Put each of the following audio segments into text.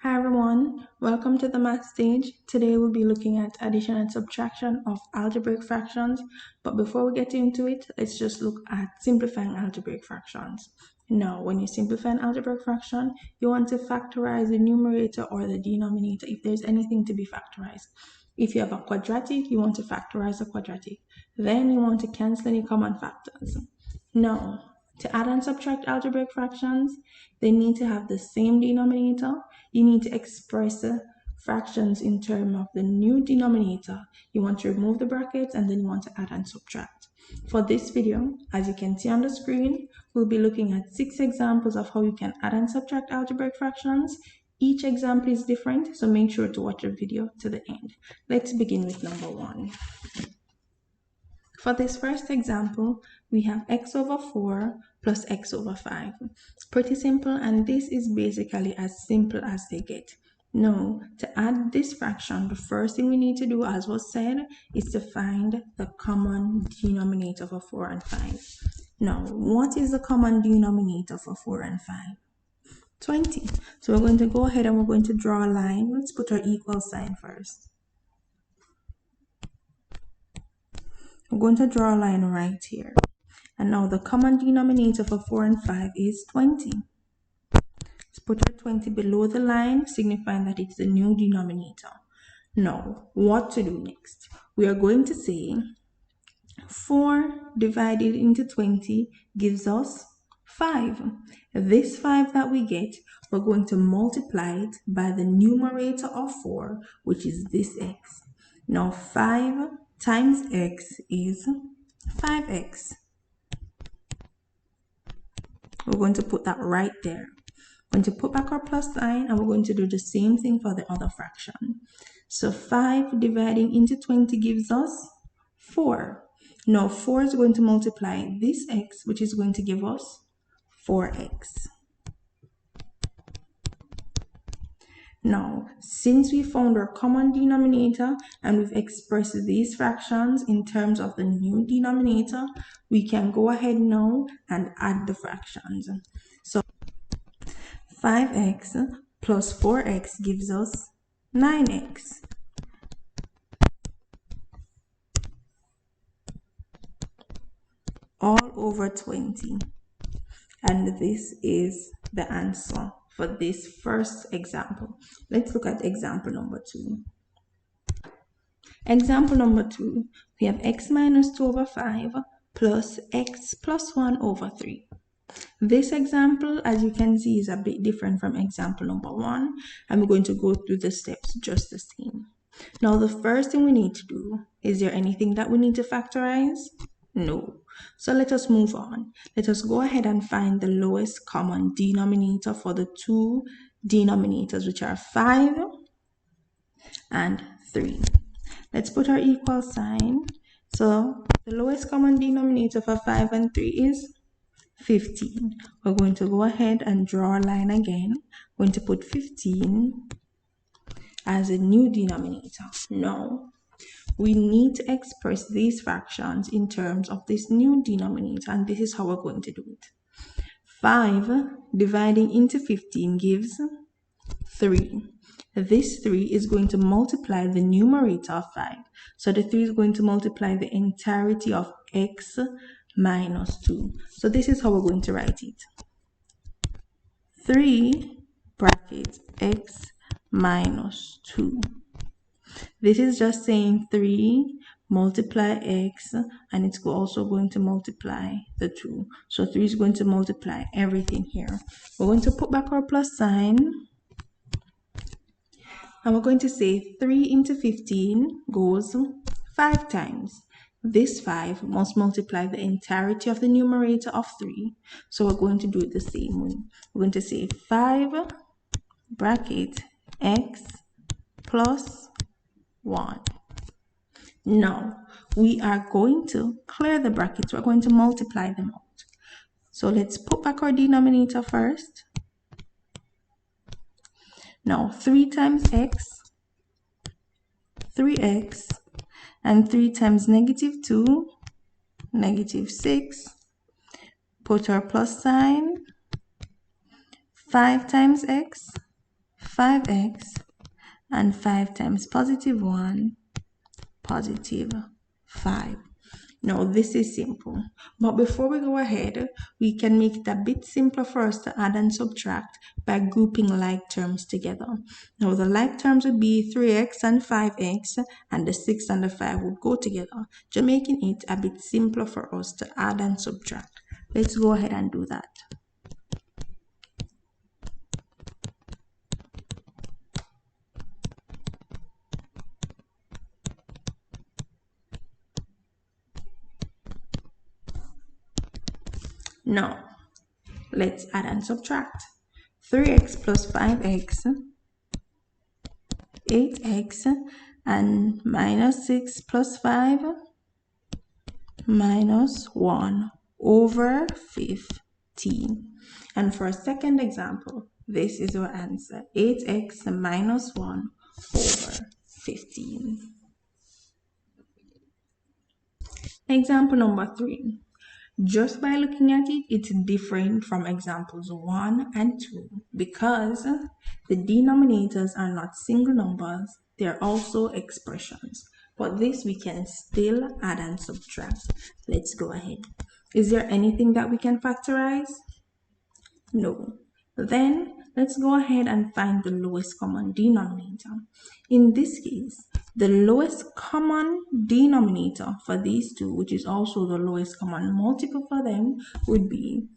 Hi everyone, welcome to the math stage. Today we'll be looking at addition and subtraction of algebraic fractions. But before we get into it, let's just look at simplifying algebraic fractions. Now, when you simplify an algebraic fraction, you want to factorize the numerator or the denominator if there's anything to be factorized. If you have a quadratic, you want to factorize a quadratic. Then you want to cancel any common factors. Now, to add and subtract algebraic fractions, they need to have the same denominator. You need to express the fractions in terms of the new denominator. You want to remove the brackets and then you want to add and subtract. For this video, as you can see on the screen, we'll be looking at 6 examples of how you can add and subtract algebraic fractions. Each example is different, so make sure to watch the video to the end. Let's begin with number 1. For this first example, we have x over 4 plus x over 5. It's pretty simple, and this is basically as simple as they get. Now, to add this fraction, the first thing we need to do, as was said, is to find the common denominator for 4 and 5. Now, what is the common denominator for 4 and 5? 20. So we're going to go ahead and we're going to draw a line. Let's put our equal sign first. We're going to draw a line right here. And now the common denominator for 4 and 5 is 20. Let's put our 20 below the line, signifying that it's the new denominator. Now, what to do next? We are going to say 4 divided into 20 gives us 5. This 5 that we get, we're going to multiply it by the numerator of 4, which is this x. Now, 5 times x is 5x. We're going to put that right there. We're going to put back our plus sign and we're going to do the same thing for the other fraction. So 5 dividing into 20 gives us 4. Now 4 is going to multiply this x, which is going to give us 4x. Now, since we found our common denominator and we've expressed these fractions in terms of the new denominator, we can go ahead now and add the fractions. So 5x plus 4x gives us 9x. All over 20. And this is the answer for this first example. Let's look at example number 2. Example number 2, we have x minus 2 over 5 plus x plus 1 over 3. This example, as you can see, is a bit different from example number 1, and we're going to go through the steps just the same. Now, the first thing we need to do, is there anything that we need to factorize? No. So let us move on. Let us go ahead and find the lowest common denominator for the two denominators, which are 5 and 3. Let's put our equal sign. So the lowest common denominator for 5 and 3 is 15. We're going to go ahead and draw a line again. We're going to put 15 as a new denominator. Now, we need to express these fractions in terms of this new denominator, and this is how we're going to do it. 5 dividing into 15 gives 3. This 3 is going to multiply the numerator of 5. So the 3 is going to multiply the entirety of x minus 2. So this is how we're going to write it. 3 bracket x minus 2. This is just saying 3 multiply x, and it's also going to multiply the 2. So 3 is going to multiply everything here. We're going to put back our plus sign, and we're going to say 3 into 15 goes 5 times. This 5 must multiply the entirety of the numerator of 3. So we're going to do it the same way. We're going to say 5 bracket x plus 1. Now, we are going to clear the brackets. We're going to multiply them out. So let's put back our denominator first. Now, 3 times x, 3x, and 3 times negative 2, negative 6. Put our plus sign. 5 times x, 5x, and 5 times positive 1, positive 5. Now this is simple, but before we go ahead, we can make it a bit simpler for us to add and subtract by grouping like terms together. Now the like terms would be 3x and 5x, and the 6 and the 5 would go together, just making it a bit simpler for us to add and subtract. Let's go ahead and do that. Now, let's add and subtract. 3x plus 5x, 8x, and minus 6 plus 5, minus 1 over 15. And for a second example, this is our answer, 8x minus 1 over 15. Example number 3. Just by looking at it, it's different from examples 1 and 2 because the denominators are not single numbers, they're also expressions. But this we can still add and subtract. Let's go ahead. Is there anything that we can factorize? No. Then let's go ahead and find the lowest common denominator. In this case, the lowest common denominator for these two, which is also the lowest common multiple for them, would be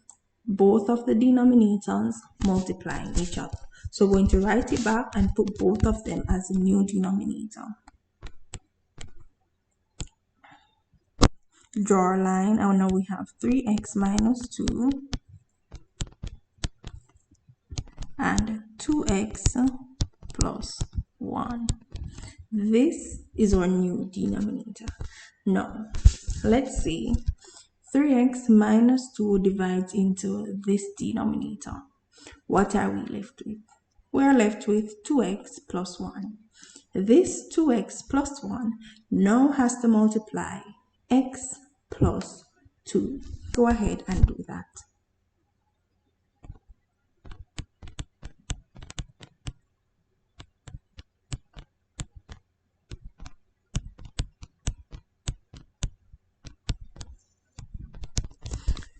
both of the denominators multiplying each other. So we're going to write it back and put both of them as a new denominator. Draw a line, and now we have 3x minus 2 and 2x plus 1. This is our new denominator. Now, let's see. 3x minus 2 divides into this denominator. What are we left with? We are left with 2x plus 1. This 2x plus 1 now has to multiply x plus 2. Go ahead and do that.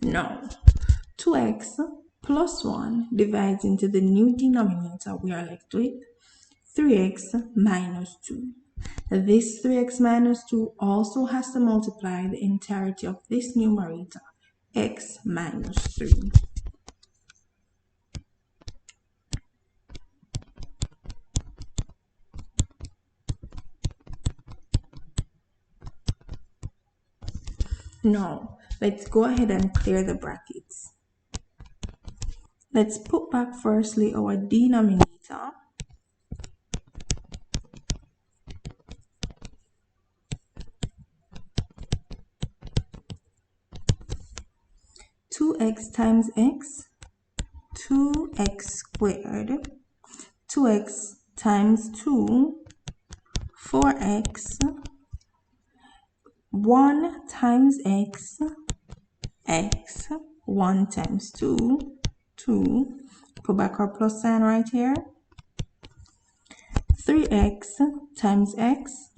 Now, 2x plus 1 divides into the new denominator. We are left with 3x minus 2. This 3x minus 2 also has to multiply the entirety of this numerator, x minus 3. Now, let's go ahead and clear the brackets. Let's put back firstly our denominator. X times x, 2x squared, 2x times 2, 4x, 1 times x, x, 1 times 2, 2, put back our plus sign right here, 3x times x,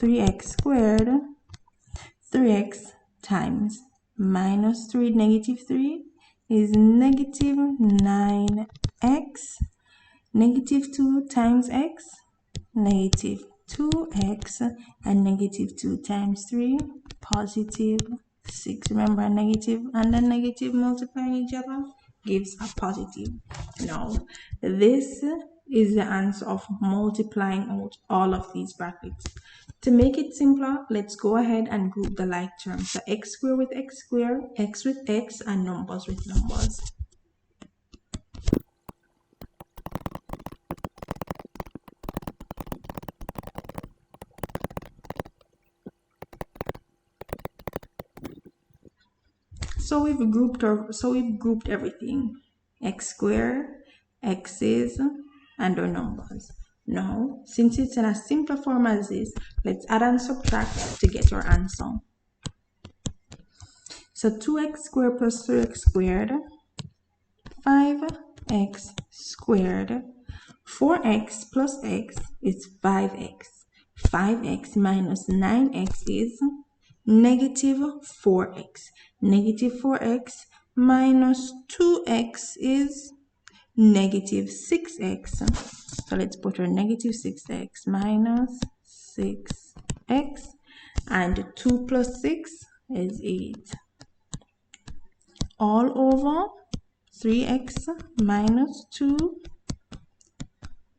3x squared, 3x times minus 3, negative 3 is negative 9x, negative 2 times x, negative 2x, and negative 2 times 3, positive 6. Remember, negative and then negative multiplying each other gives a positive. Now, this is the answer of multiplying out all of these brackets. To make it simpler, let's go ahead and group the like terms. So x squared with x squared, x with x, and numbers with numbers. So we've grouped everything. X squared, x's, and our numbers. Now, since it's in a simpler form as this, let's add and subtract to get our answer. So 2x squared plus 3x squared, 5x squared, 4x plus x is 5x. 5x minus 9x is negative 4x. Negative 4x minus 2x is negative 6x. So let's put our negative 6x minus 6x, and 2 plus 6 is 8. All over 3x minus 2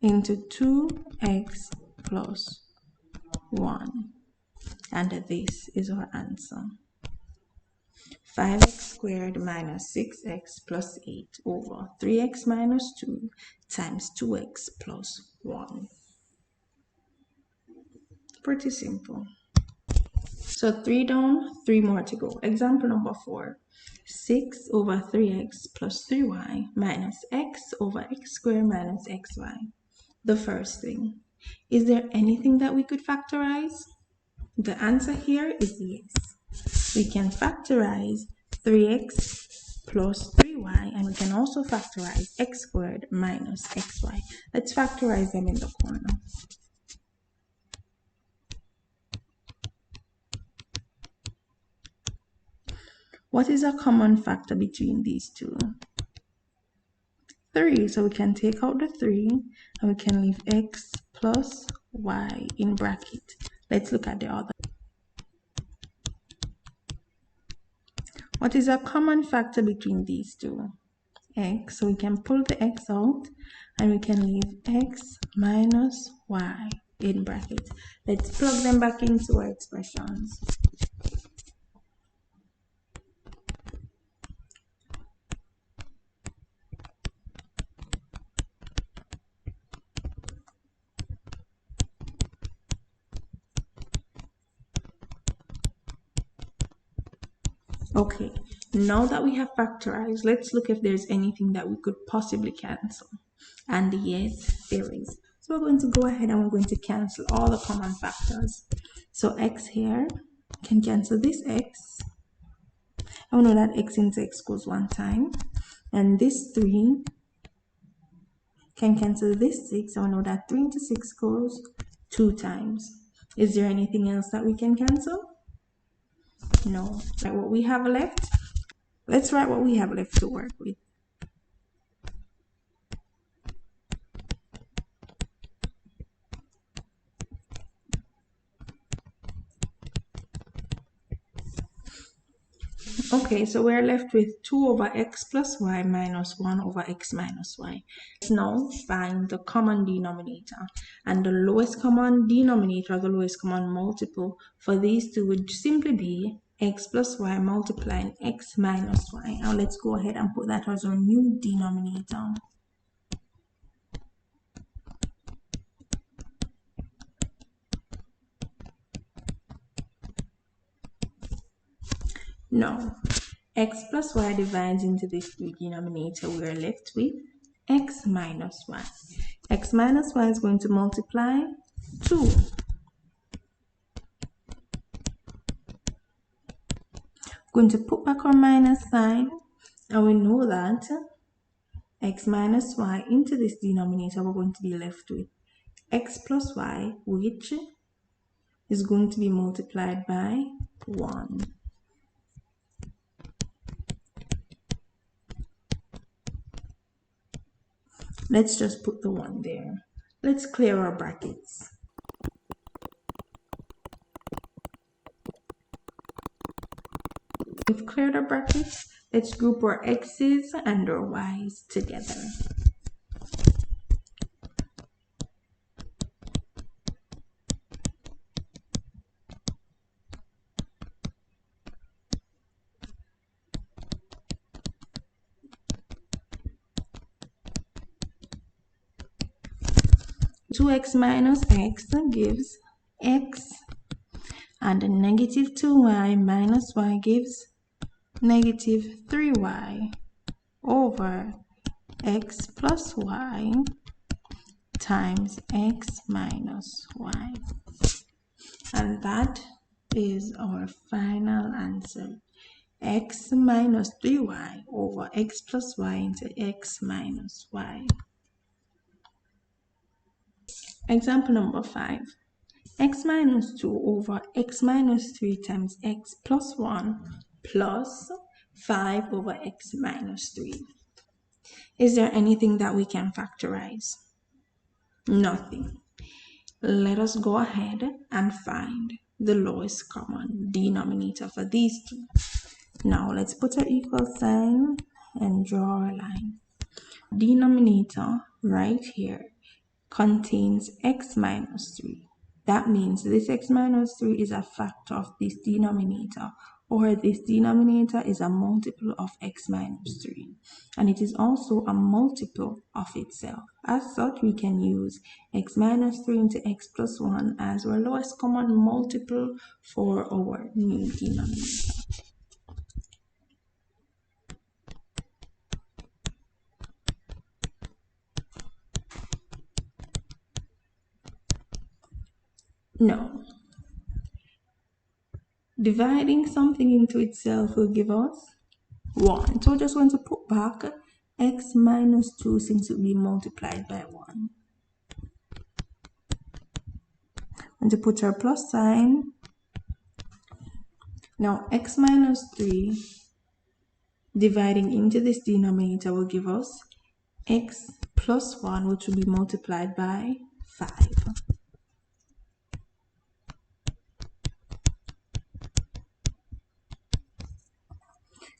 into 2x plus 1. And this is our answer. 5x squared minus 6x plus 8 over 3x minus 2 times 2x plus 1. Pretty simple. So 3 down, 3 more to go. Example number 4. 6 over 3x plus 3y minus x over x squared minus xy. The first thing, is there anything that we could factorize? The answer here is yes. We can factorize 3x plus 3y, and we can also factorize x squared minus xy. Let's factorize them in the corner. What is a common factor between these two? 3. So we can take out the 3 and we can leave x plus y in bracket. Let's look at the other. What is a common factor between these two? X. So we can pull the x out and we can leave x minus y in bracket. Let's plug them back into our expressions. Okay, now that we have factorized, let's look if there's anything that we could possibly cancel. And yes, there is. So we're going to go ahead and we're going to cancel all the common factors. So x here can cancel this x. I know that x into x goes 1 time. And this 3 can cancel this 6. I know that 3 into 6 goes 2 times. Is there anything else that we can cancel? No. Right, what we have left? Let's write what we have left to work with. Okay, so we're left with 2 over x plus y minus 1 over x minus y. Let's now find the common denominator. And the lowest common denominator, the lowest common multiple for these two would simply be x plus y multiplying x minus y. Now let's go ahead and put that as our new denominator. Now, x plus y divides into this denominator. We are left with x minus y. X minus y is going to multiply 2. Going to put back our minus sign, and we know that x minus y into this denominator, we're going to be left with x plus y, which is going to be multiplied by 1. Let's just put the 1 there. Let's clear our brackets. We've cleared our brackets. Let's group our x's and our y's together. Two x minus x gives x, and a negative 2y minus y gives negative 3y over x plus y times x minus y. And that is our final answer. X minus 3y over x plus y into x minus y. Example number 5. X minus 2 over x minus 3 times x plus 1 plus 5 over x minus 3. Is there anything that we can factorize? Nothing. Let us go ahead and find the lowest common denominator for these two. Now let's put an equal sign and draw a line. Denominator right here contains x minus 3. That means this x minus 3 is a factor of this denominator, or this denominator is a multiple of x minus 3. And it is also a multiple of itself. As such, we can use x minus 3 into x plus 1 as our lowest common multiple for our new denominator. No. Dividing something into itself will give us 1. So we're just going to put back x minus 2 since it will be multiplied by 1. And to put our plus sign. Now x minus 3 dividing into this denominator will give us x plus 1, which will be multiplied by 5.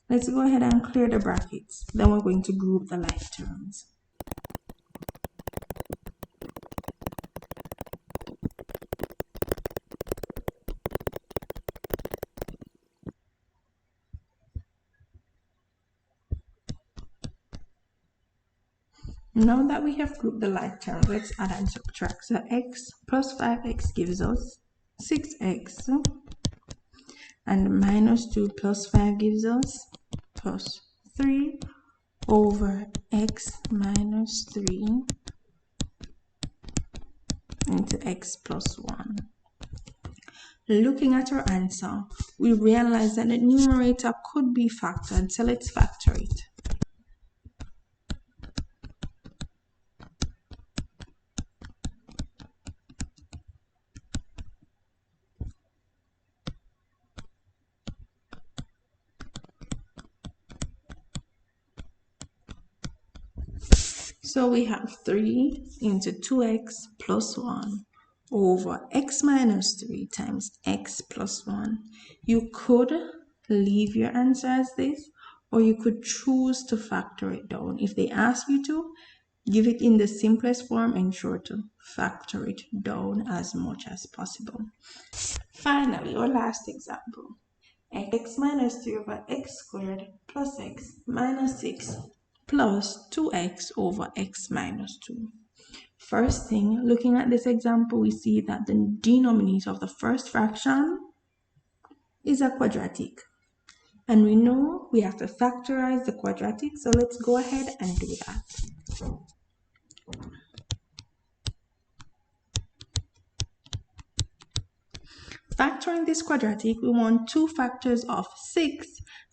Let's go ahead and clear the brackets. Then we're going to group the like terms. Now that we have grouped the like terms, let's add and subtract. So x plus 5x gives us 6x, and minus 2 plus 5 gives us plus 3 over x minus 3 into x plus 1. Looking at our answer, we realize that the numerator could be factored, so let's factor it. So we have 3 into 2x plus 1 over x minus 3 times x plus 1. You could leave your answer as this, or you could choose to factor it down. If they ask you to, give it in the simplest form and ensure to factor it down as much as possible. Finally, our last example. X minus 3 over x squared plus x minus 6 plus 2x over x minus 2. First thing, looking at this example, we see that the denominator of the first fraction is a quadratic. And we know we have to factorize the quadratic, so let's go ahead and do that. Factoring this quadratic, we want two factors of 6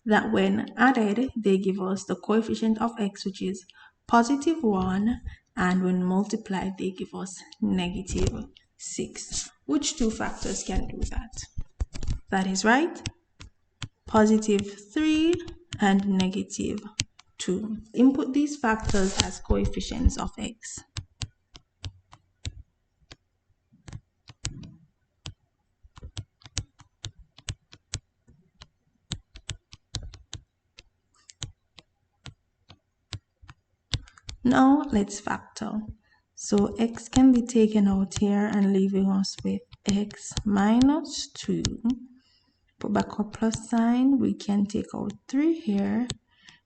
that when added, they give us the coefficient of x, which is positive 1, and when multiplied, they give us negative 6. Which two factors can do that? That is right, positive 3 and negative 2. Input these factors as coefficients of x. Now let's factor. So x can be taken out here and leaving us with x minus 2. Put back our plus sign. We can take out 3 here.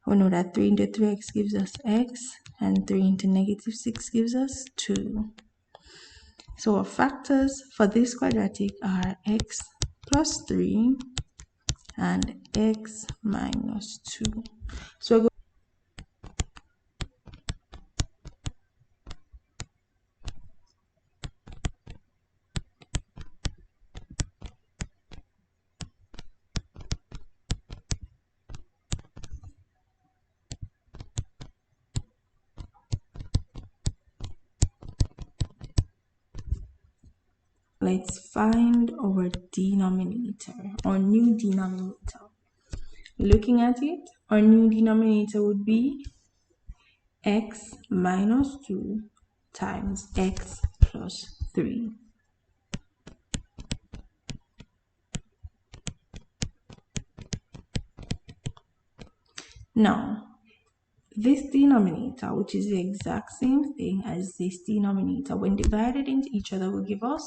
We know that 3 into 3x gives us x, and 3 into negative 6 gives us 2. So our factors for this quadratic are x plus 3 and x minus 2. So let's find our denominator, our new denominator. Looking at it, our new denominator would be x minus 2 times x plus 3. Now, this denominator, which is the exact same thing as this denominator, when divided into each other will give us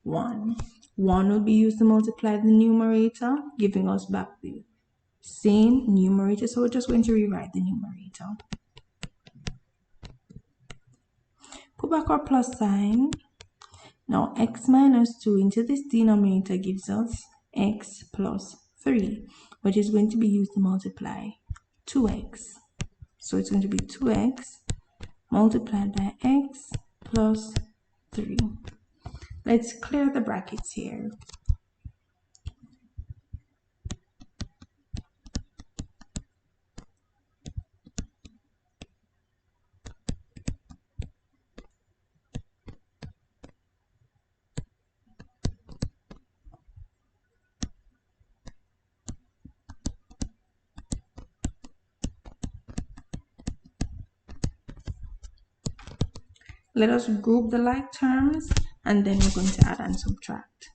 1. 1 will be used to multiply the numerator, giving us back the same numerator. So we're just going to rewrite the numerator. Put back our plus sign. Now x minus 2 into this denominator gives us x plus 3, which is going to be used to multiply 2x. So it's going to be 2x multiplied by x plus 3. Let's clear the brackets here. Let us group the like terms and then we're going to add and subtract.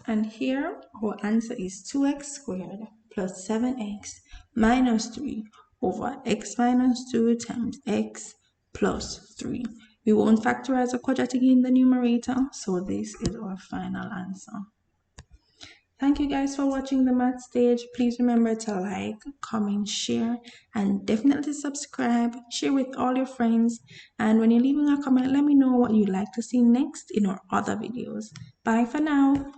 And here our answer is 2x squared plus 7x minus 3 over x minus 2 times x plus 3. We won't factorize a quadratic in the numerator, so this is our final answer. Thank you guys for watching the math stage. Please remember to like, comment, share, and definitely subscribe. Share with all your friends. And when you're leaving a comment, let me know what you'd like to see next in our other videos. Bye for now.